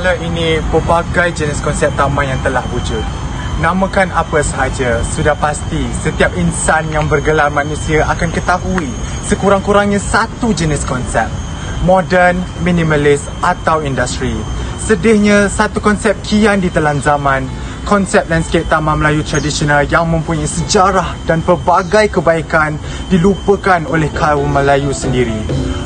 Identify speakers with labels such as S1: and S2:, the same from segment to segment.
S1: kala ini pelbagai jenis konsep taman yang telah wujud. Namakan apa sahaja, sudah pasti setiap insan yang bergelar manusia akan ketahui sekurang-kurangnya satu jenis konsep. Moden, minimalis atau industri. Sedihnya, satu konsep kian ditelan zaman. Konsep landscape taman Melayu tradisional yang mempunyai sejarah dan pelbagai kebaikan dilupakan oleh kaum Melayu sendiri.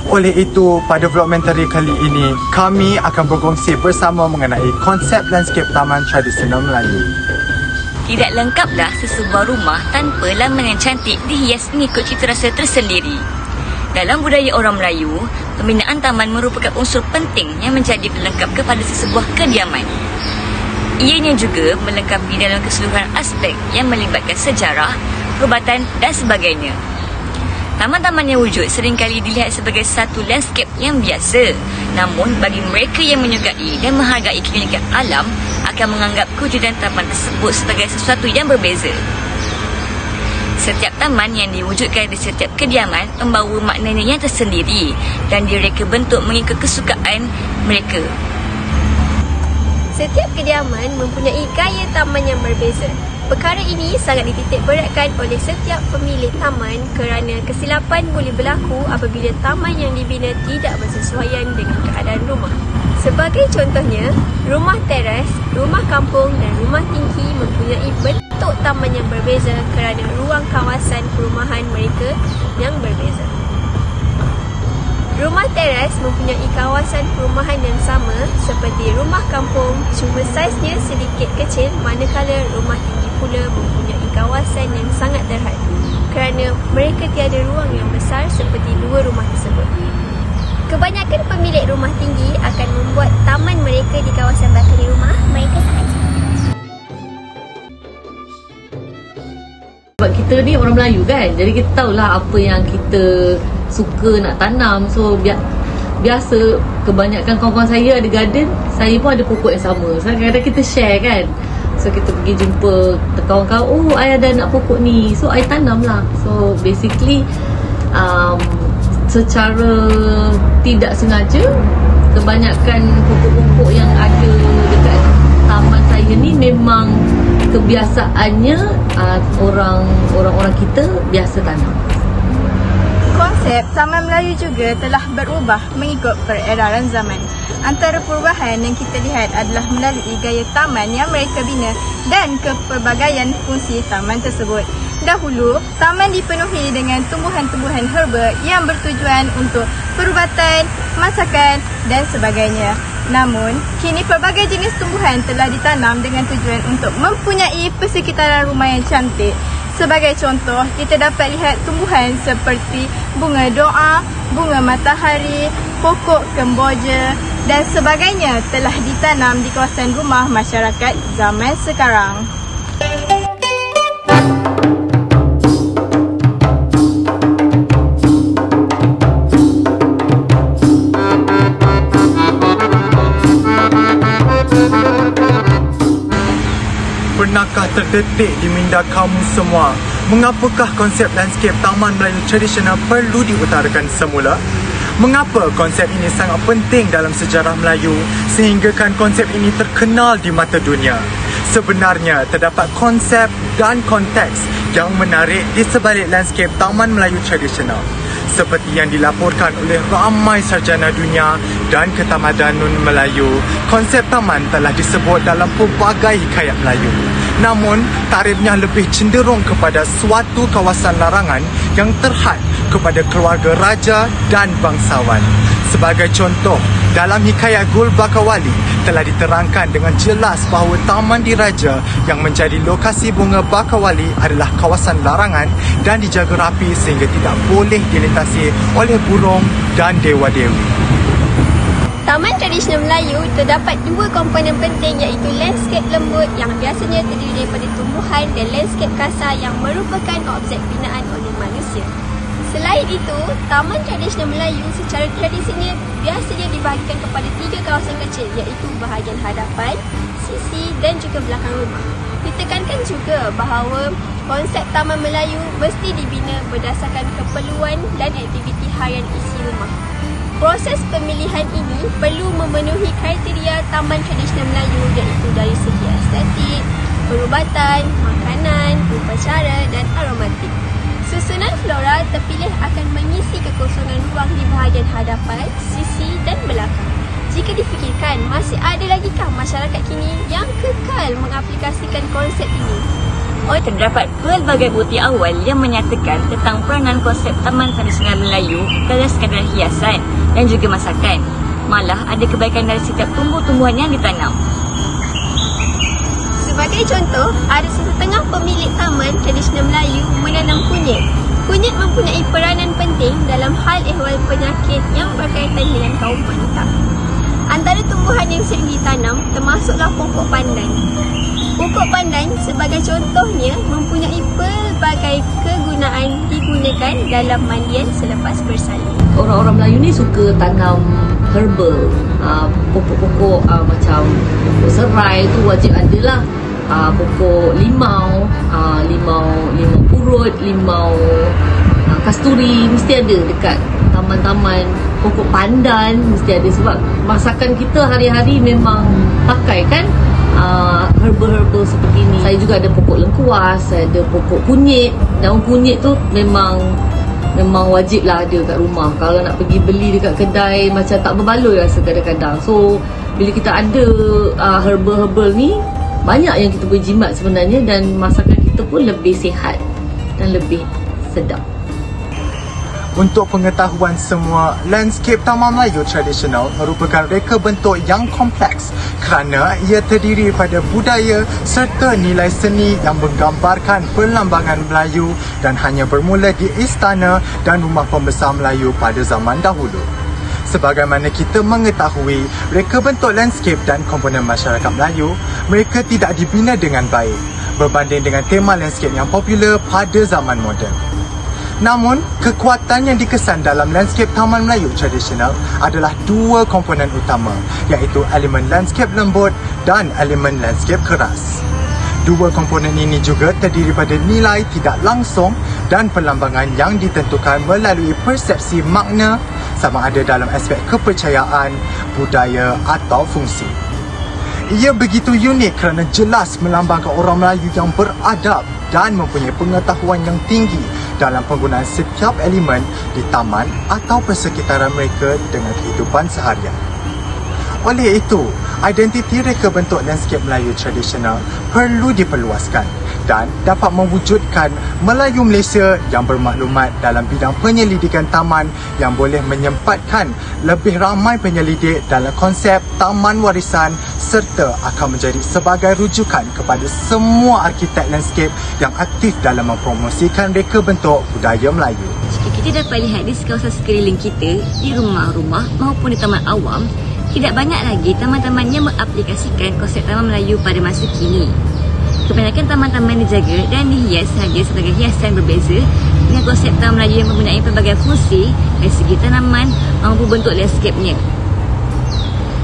S1: Oleh itu, pada vlogmentary kali ini, kami akan berkongsi bersama mengenai konsep landscape taman tradisional Melayu.
S2: Tidak lengkaplah sesebuah rumah tanpa laman yang cantik dihias mengikut cita rasa tersendiri. Dalam budaya orang Melayu, pembinaan taman merupakan unsur penting yang menjadi pelengkap kepada sesebuah kediaman. Ianya juga melengkapi dalam keseluruhan aspek yang melibatkan sejarah, perubatan dan sebagainya. Taman-taman yang wujud seringkali dilihat sebagai satu landscape yang biasa. Namun bagi mereka yang menyukai dan menghargai keunikan alam akan menganggap kewujudan taman tersebut sebagai sesuatu yang berbeza. Setiap taman yang diwujudkan di setiap kediaman membawa maknanya yang tersendiri dan direka bentuk mengikut kesukaan mereka.
S3: Setiap kediaman mempunyai gaya taman yang berbeza. Perkara ini sangat dititik beratkan oleh setiap pemilik taman kerana kesilapan boleh berlaku apabila taman yang dibina tidak bersesuaian dengan keadaan rumah. Sebagai contohnya, rumah teras, rumah kampung dan rumah tinggi mempunyai bentuk taman yang berbeza kerana ruang kawasan perumahan mereka yang berbeza. Rumah teras mempunyai kawasan perumahan yang sama seperti rumah kampung, cuma saiznya sedikit kecil, manakala rumah tinggi pula mempunyai kawasan yang sangat terhad kerana mereka tiada ruang yang besar seperti dua rumah tersebut. Kebanyakan pemilik rumah tinggi akan membuat taman mereka di kawasan balkoni rumah mereka sahaja.
S4: Sebab kita ni orang Melayu kan, jadi kita tahulah apa yang kita suka nak tanam. So biasa kebanyakan kawan-kawan saya ada garden, saya pun ada pokok yang sama. So kadang-kadang kita share kan. So kita pergi jumpa kawan-kawan, oh I ada nak pokok ni, so I tanam lah. So basically secara tidak sengaja, kebanyakan pokok-pokok yang ada dekat taman saya ni memang kebiasaannya orang-orang kita biasa tanam.
S5: Konsep Taman Melayu juga telah berubah mengikut peredaran zaman. Antara perubahan yang kita lihat adalah melalui gaya taman yang mereka bina dan kepelbagaian fungsi taman tersebut. Dahulu, taman dipenuhi dengan tumbuhan-tumbuhan herba yang bertujuan untuk perubatan, masakan dan sebagainya. Namun, kini pelbagai jenis tumbuhan telah ditanam dengan tujuan untuk mempunyai persekitaran rumah yang cantik. Sebagai contoh, kita dapat lihat tumbuhan seperti bunga doa, bunga matahari, pokok kemboja dan sebagainya telah ditanam di kawasan rumah masyarakat zaman sekarang.
S1: Pernahkah terdetik di minda kamu semua, mengapakah konsep landscape taman Melayu tradisional perlu diutarakan semula? Mengapa konsep ini sangat penting dalam sejarah Melayu sehinggakan konsep ini terkenal di mata dunia? Sebenarnya terdapat konsep dan konteks yang menarik di sebalik landscape taman Melayu tradisional. Seperti yang dilaporkan oleh ramai sarjana dunia dan ketamadanun Melayu, konsep taman telah disebut dalam pelbagai hikayat Melayu. Namun, tarifnya lebih cenderung kepada suatu kawasan larangan yang terhad kepada keluarga raja dan bangsawan. Sebagai contoh, dalam hikayat Gul Bakawali telah diterangkan dengan jelas bahawa Taman Diraja yang menjadi lokasi bunga Bakawali adalah kawasan larangan dan dijaga rapi sehingga tidak boleh dilintasi oleh burung dan dewa-dewi.
S3: Taman tradisional Melayu terdapat dua komponen penting iaitu landscape lembut yang biasanya terdiri daripada tumbuhan dan landscape kasar yang merupakan objek binaan oleh manusia. Selain itu, Taman Tradisional Melayu secara tradisinya biasanya dibahagikan kepada tiga kawasan kecil iaitu bahagian hadapan, sisi dan juga belakang rumah. Ditekankan juga bahawa konsep Taman Melayu mesti dibina berdasarkan keperluan dan aktiviti harian isi rumah. Proses pemilihan ini perlu memenuhi kriteria Taman Tradisional Melayu, iaitu dari segi estetik, perubatan, makanan, upacara dan aromatik. Susunan flora terpilih akan mengisi kekosongan ruang di bahagian hadapan, sisi dan belakang. Jika difikirkan, masih ada lagikah masyarakat kini yang kekal mengaplikasikan konsep ini?
S2: Terdapat pelbagai bukti awal yang menyatakan tentang peranan konsep Taman Tradisional Melayu dalam sekadar hiasan dan juga masakan. Malah ada kebaikan dari setiap tumbuh-tumbuhan yang ditanam.
S3: Sebagai contoh, ada setengah pemilik Taman Tradisional Melayu menanam kunyit. Kunyit mempunyai peranan penting dalam hal ehwal penyakit yang berkaitan dengan kaum wanita. Antara tumbuhan yang sering ditanam termasuklah pokok pandan. Pokok pandan sebagai contohnya mempunyai pelbagai kegunaan digunakan dalam mandian selepas bersalin.
S4: Orang-orang Melayu ni suka tanam herbal, pokok-pokok macam pokok serai tu wajib ada lah. Pokok limau, limau purut, limau kasturi mesti ada dekat taman-taman. Pokok pandan mesti ada sebab masakan kita hari-hari memang pakai kan herbal-herbal seperti ni. Saya juga ada pokok lengkuas, saya ada pokok kunyit. Daun kunyit tu memang wajib lah ada kat rumah. Kalau nak pergi beli dekat kedai macam tak berbaloi rasa kadang-kadang. So bila kita ada herbal-herbal ni, banyak yang kita boleh jimat sebenarnya dan masakan kita pun lebih sihat dan lebih sedap.
S1: Untuk pengetahuan semua, landscape Taman Melayu tradisional merupakan reka bentuk yang kompleks kerana ia terdiri pada budaya serta nilai seni yang menggambarkan perlambangan Melayu dan hanya bermula di istana dan rumah pembesar Melayu pada zaman dahulu. Sebagaimana kita mengetahui, reka bentuk landscape dan komponen masyarakat Melayu, mereka tidak dibina dengan baik berbanding dengan tema landscape yang popular pada zaman moden. Namun, kekuatan yang dikesan dalam landscape Taman Melayu tradisional adalah dua komponen utama, iaitu elemen landscape lembut dan elemen landscape keras. Dua komponen ini juga terdiri pada nilai tidak langsung dan perlambangan yang ditentukan melalui persepsi makna sama ada dalam aspek kepercayaan, budaya atau fungsi. Ia begitu unik kerana jelas melambangkan orang Melayu yang beradab dan mempunyai pengetahuan yang tinggi dalam penggunaan setiap elemen di taman atau persekitaran mereka dengan kehidupan seharian. Oleh itu, identiti reka bentuk landscape Melayu tradisional perlu diperluaskan dan dapat mewujudkan Melayu Malaysia yang bermaklumat dalam bidang penyelidikan taman yang boleh menyempatkan lebih ramai penyelidik dalam konsep taman warisan serta akan menjadi sebagai rujukan kepada semua arkitek landscape yang aktif dalam mempromosikan reka bentuk budaya Melayu.
S2: Jika kita dapat lihat di kawasan sekeliling kita, di rumah-rumah maupun di taman awam, tidak banyak lagi taman-taman yang mengaplikasikan konsep taman Melayu pada masa kini. Kebanyakan taman-taman dijaga dan dihias sahaja sebagai hiasan berbeza dengan konsep taman Melayu yang mempunyai pelbagai fungsi dari segi tanaman maupun bentuk landscape-nya.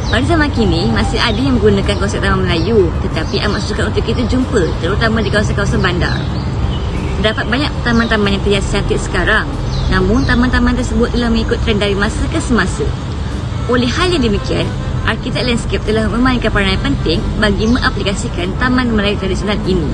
S2: Pada zaman kini, masih ada yang menggunakan konsep taman Melayu tetapi amat sukar untuk kita jumpa, terutama di kawasan-kawasan bandar. Terdapat banyak taman-taman yang terhias cantik sekarang, namun taman-taman tersebut telah mengikut trend dari masa ke semasa. Oleh hal yang demikian, arkitek landscape telah memainkan peranan penting bagi mengaplikasikan Taman Melayu tradisional ini.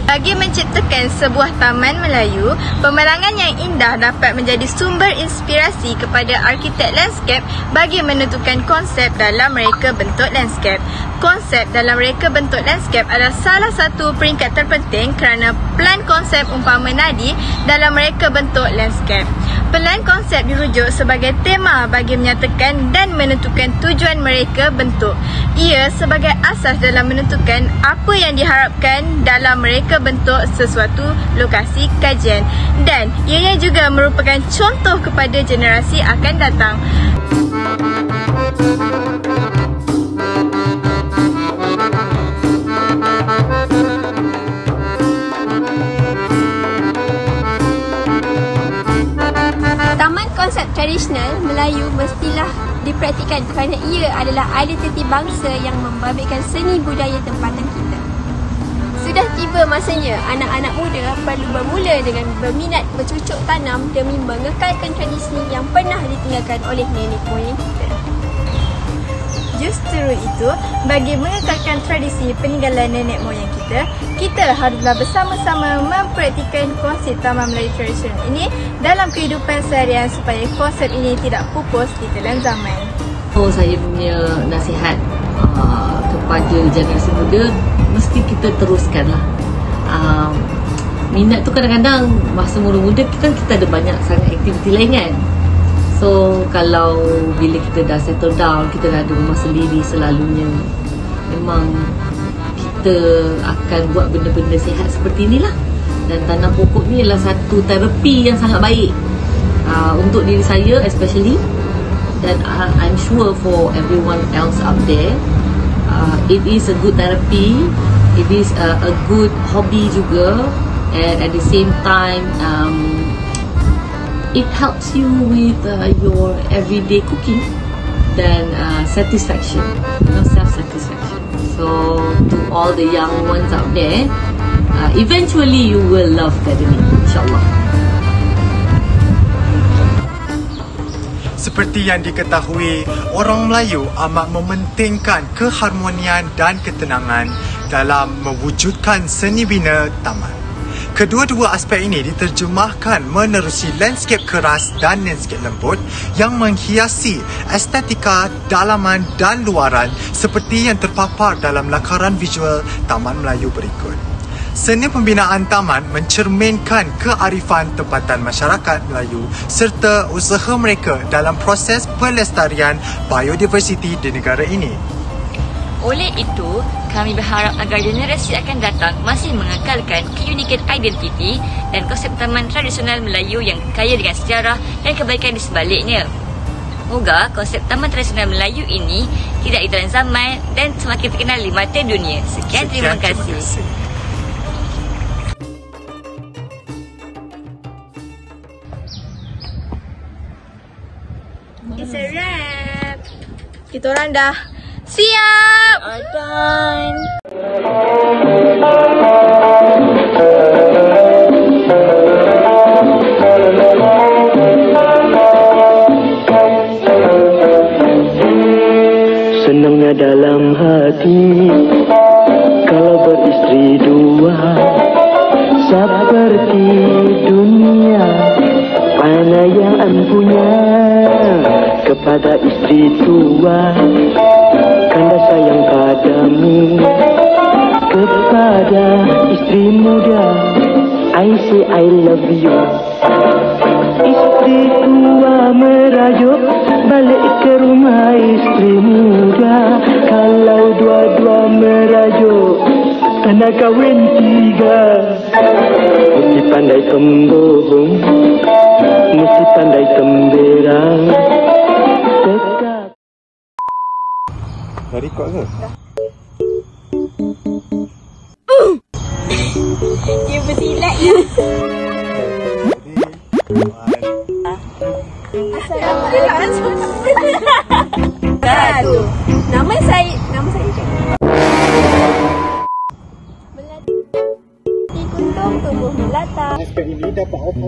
S5: Bagi menciptakan sebuah taman Melayu, pemandangan yang indah dapat menjadi sumber inspirasi kepada arkitek landscape bagi menentukan konsep dalam reka bentuk landscape. Konsep dalam reka bentuk landscape adalah salah satu peringkat terpenting kerana pelan konsep umpama nadi dalam reka bentuk landscape. Pelan konsep dirujuk sebagai tema bagi menyatakan dan menentukan tujuan mereka bentuk. Ia sebagai asas dalam menentukan apa yang diharapkan dalam mereka bentuk sesuatu lokasi kajian, dan ianya juga merupakan contoh kepada generasi akan datang.
S3: Taman konsep tradisional Melayu mestilah dipraktikkan kerana ia adalah identiti bangsa yang membabitkan seni budaya tempatan kita. Sudah tiba Tiba masanya anak-anak muda perlu bermula dengan berminat bercucuk tanam demi mengekalkan tradisi yang pernah ditinggalkan oleh nenek moyang kita.
S5: Justru itu, bagi mengekalkan tradisi peninggalan nenek moyang kita haruslah bersama-sama mempraktikkan konsep Taman Melayu tradisional ini dalam kehidupan seharian supaya konsep ini tidak pupus di telan zaman.
S4: Saya punya nasihat kepada generasi muda, mesti kita teruskanlah. Minat tu kadang-kadang masa muda-muda kita ada banyak sangat aktiviti lain kan. So kalau bila kita dah settle down, kita dah ada rumah sendiri selalunya, memang kita akan buat benda-benda sihat seperti inilah. Dan tanam pokok ni adalah satu terapi yang sangat baik untuk diri saya especially, dan I'm sure for everyone else out there. It is a good therapy, it is a good hobby juga, and at the same time it helps you with your everyday cooking dan satisfaction, self-satisfaction. So to all the young ones out there, eventually you will love gardening, insyaAllah.
S1: Seperti yang diketahui, orang Melayu amat mementingkan keharmonian dan ketenangan dalam mewujudkan seni bina taman. Kedua-dua aspek ini diterjemahkan menerusi landscape keras dan landscape lembut yang menghiasi estetika dalaman dan luaran seperti yang terpapar dalam lakaran visual Taman Melayu berikut. Seni pembinaan taman mencerminkan kearifan tempatan masyarakat Melayu serta usaha mereka dalam proses pelestarian biodiversiti di negara ini.
S2: Oleh itu, kami berharap agar generasi akan datang masih mengekalkan keunikan identiti dan konsep taman tradisional Melayu yang kaya dengan sejarah dan kebaikan di sebaliknya. Moga konsep taman tradisional Melayu ini tidak ditelan zaman dan semakin terkenal di mata dunia. Sekian, terima kasih.
S3: It's a wrap. Kita orang dah siap.
S2: Done.
S6: Senangnya dalam hati kalau beristri dua, seperti dunia mana yang empunya kepada istri tua, kanda sayang padamu. Kepada istri muda, I say I love you. Istri tua merajuk balik ke rumah istri muda. Kalau dua-dua merajuk tanda kahwin tiga. Mesti pandai pembohong, mesti pandai temberang. Tetap.
S1: Dah record ke?
S3: Dia bersilat ya. Assalamualaikum. Nama saya Melati kuntum tumbuh melata.
S1: Aspek ini dapat apa?